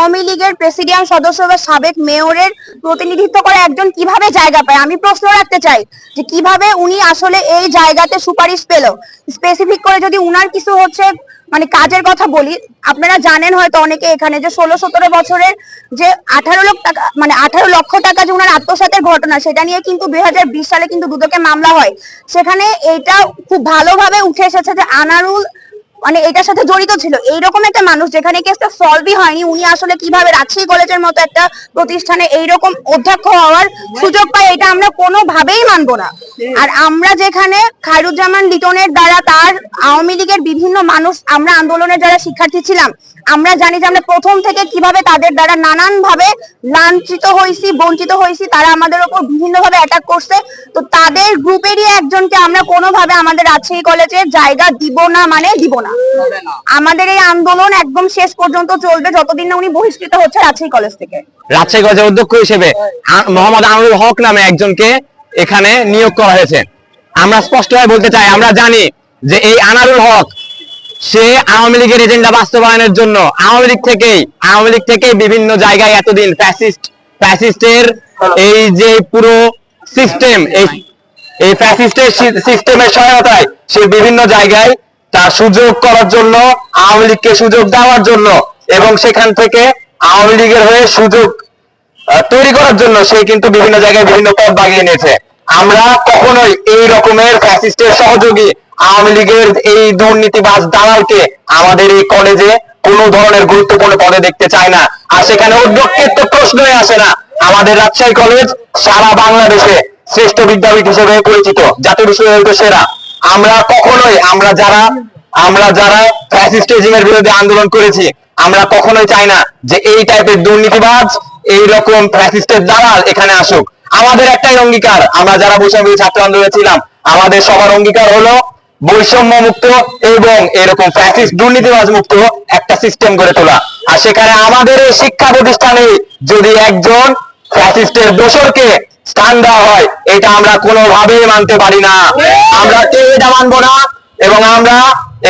আওয়ামী লীগের প্রেসিডিয়াম সদস্য বা সাবেক মেয়রের প্রতিনিধিত্ব করে একজন কিভাবে জায়গা পায়? আমি প্রশ্ন রাখতে চাই যে কিভাবে উনি আসলে এই জায়গাতে সুপারিশ পেল। স্পেসিফিক করে যদি উনার কিছু মানে কাজের কথা বলি, আপনারা জানেন হয়তো অনেকে এখানে যে 16-17 বছরের যে 18 লক্ষ টাকা মানে 18 লক্ষ টাকা যে উনার আত্মসাতের ঘটনা, সেটা নিয়ে কিন্তু 2020 সালে কিন্তু দুদকে মামলা হয়। সেখানে এটা খুব ভালোভাবে উঠে এসেছে যে আনারুল মানে এটার সাথে জড়িত ছিল। এইরকম একটা মানুষ যেখানে কেসটা সলভই হয়নি, উনি আসলে কিভাবে রাজশাহী কলেজের মতো একটা প্রতিষ্ঠানে এইরকম অধ্যক্ষ হওয়ার সুযোগ পায়, এটা আমরা কোনোভাবেই মানবো না। আর আমরা যেখানে খায়রুজ্জামান লিটনের দ্বারা তার আওয়ামী লীগের বিভিন্ন মানুষ, আমরা আন্দোলনের যারা শিক্ষার্থী ছিলাম, আমরা জানি যে আমরা প্রথম থেকে কিভাবে তাদের দ্বারা নানান ভাবে লাঞ্ছিত হয়েছি, বঞ্চিত হয়েছি। তারা আমাদের উপর বিভিন্ন ভাবে অ্যাটাক করছে। তো তাদের গ্রুপেরই একজনকে আমরা কোনোভাবে আমাদের রাজশাহী কলেজে জায়গা দিব না, মানে দিব না। আমাদের এই আন্দোলন একদম শেষ পর্যন্ত চলবে যতদিন না উনি বহিষ্কৃত হচ্ছে রাজশাহী কলেজ থেকে। রাজশাহী কলেজের অধ্যক্ষ হিসেবে মোহাম্মদ আনোয়ারুল হক নামে একজনকে এখানে নিয়োগ করা হয়েছে। আমরা স্পষ্টভাবে বলতে চাই, আমরা জানি যে এই আনোয়ারুল হক সে আওয়ামী লীগের এজেন্ডা বাস্তবায়নের জন্য আওয়ামী লীগ থেকেই বিভিন্ন জায়গায় এতদিন ফ্যাসিস্টের এই যে পুরো সিস্টেম, এই ফ্যাসিস্টের সিস্টেমের সহায়তায় সে বিভিন্ন জায়গায় তার সুযোগ করার জন্য, আওয়ামী লীগকে সুযোগ দেওয়ার জন্য এবং সেখান থেকে আওয়ামী লীগের হয়ে সুযোগ তৈরি করার জন্য সে কিন্তু বিভিন্ন জায়গায় বিভিন্ন পথ বাগিয়ে নিয়েছে। আমরা কখনোই এই রকমের ফ্যাসিস্টের সহযোগী আওয়ামী লীগের এই দুর্নীতিবাজ দালালকে আমাদের এই কলেজে কোনো ধরনের গুরুত্বপূর্ণ পদে দেখতে চাই না। আর সেখানে অধ্যক্ষের তো প্রশ্নই আসে না। আমাদের রাজশাহী কলেজ সারা বাংলাদেশে শ্রেষ্ঠ বিদ্যাপীঠ হিসেবে পরিচিত, জাতীয় বিশ্ববিদ্যালয় সেরা। আমরা কখনোই আমরা যারা ফ্যাসিস্ট রেজিমের বিরুদ্ধে আন্দোলন করেছি, আমরা কখনোই চাই না যে এই টাইপের দুর্নীতিবাজ, এই রকম ফ্যাসিস্টের দালাল এখানে আসুক। আমাদের একটাই অঙ্গীকার, আমরা যারা বৈষম্য ছাত্র আন্দোলনে ছিলাম, আমাদের সবার অঙ্গীকার হলো বৈষম্য মুক্ত এবং এরকম ফ্যাসিস্ট দুর্নীতিবাজ মুক্ত একটা সিস্টেম গড়ে তোলা। আর সেখানে আমাদের এই শিক্ষা প্রতিষ্ঠানে যদি একজন ফ্যাসিস্টের দোসরকে স্থান দেওয়া হয়, এটা আমরা কোনোভাবেই মানতে পারি না। আমরা কেউ এটা মানবো না। এবং আমরা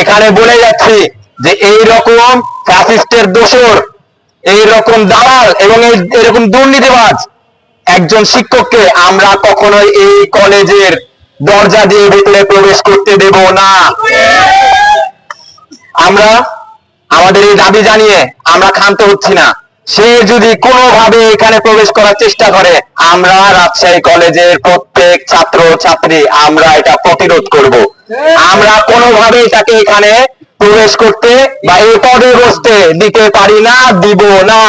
এখানে বলে যাচ্ছি যে এই রকম ফ্যাসিস্টের দোসর, এই রকম দালাল এবং এরকম দুর্নীতিবাজ একজন শিক্ষককে আমরা কখনোই এই কলেজের দরজা দিয়ে ভিতরে প্রবেশ করতে দেব না। আমরা আমাদের এই দাবি জানিয়ে আমরা ক্ষান্ত হচ্ছি না। সে যদি কোনোভাবে এখানে প্রবেশ করার চেষ্টা করে, আমরা রাজশাহী কলেজের প্রত্যেক ছাত্র ছাত্রী আমরা এটা প্রতিরোধ করব। আমরা কোনোভাবেই তাকে এখানে প্রবেশ করতে বা এই পদে বসতে দিতে পারি না, দিব না।